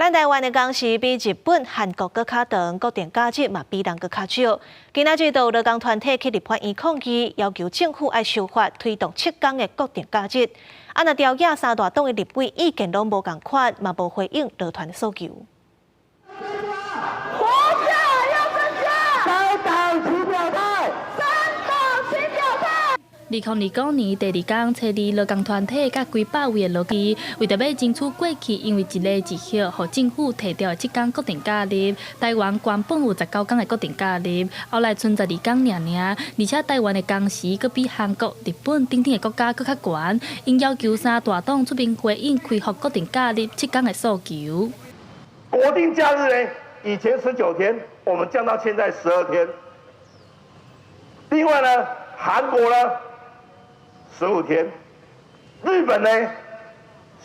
咱台湾的工时比日本、韩国搁较长，国定假日嘛比人搁较少。今仔日就有劳工团体去立法院抗议，要求政府爱修法推动7天的国定假日。若朝野三大党的立委意见拢无共款，嘛无回应劳团的诉求。2029年第二天，初二劳工团体甲几百位的劳基，为着要争取过去因为一个日休，互政府摕掉的7天国定假日。台湾原本有19天的国定假日，后来剩12天尔，而且台湾的工时搁比韩国、日本等等的国家搁较悬，因要求三大党出面回应开放国定假日7天的诉求。国定假日呢，以前19天，我们降到现在12天。另外呢，韩国呢15天，日本呢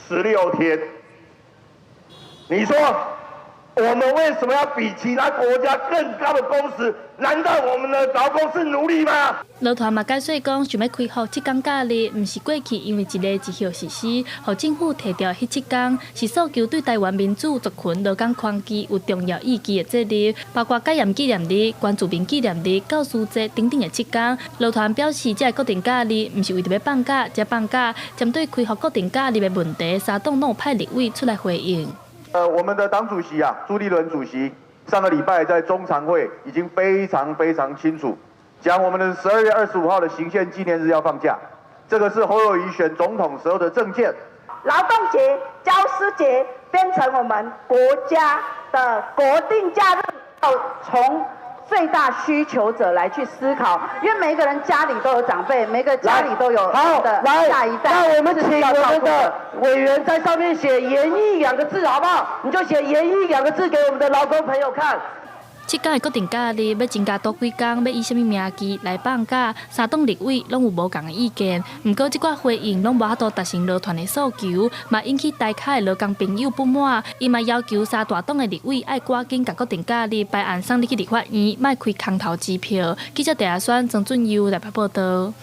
16天。你说我们为什么要比其他国家更高的工时？难道我们的劳工是奴隶吗？劳团嘛解释讲，想要开放7天假日，毋是过去因为一个日休实施，互政府摕掉迄7天，是诉求对台湾民主族群劳工权益有重要意义的责任，包括戒严纪念日、原住民纪念日、教师节等等的7天。劳团表示，这个国定假日毋是为着要放假才放假，针对开放国定假日的问题，三党拢有派立委出来回应。我们的党主席朱立伦主席上个礼拜在中常会已经非常清楚讲，我们的12月25号的行宪纪念日要放假，这个是侯友宜选总统时候的政见。劳动节、教师节变成我们国家的国定假日，要从最大需求者来去思考，因为每个人家里都有长辈，每个家里都有的下一代。那我们请我们的委员在上面写"延役"2个字，好不好？你就写"延役"2个字给我们的劳工朋友看。7天的国定假日要增加多几天，要以什么名义来放假？三党立委拢有无共的意见。不过，这寡回应拢无法度达成劳团的诉求，嘛引起台下的劳工朋友不满。伊嘛要求三大党的立委爱赶紧甲国定假日排案送入去立法院，莫开空头支票。记者戴亚轩、曾俊佑台北报道。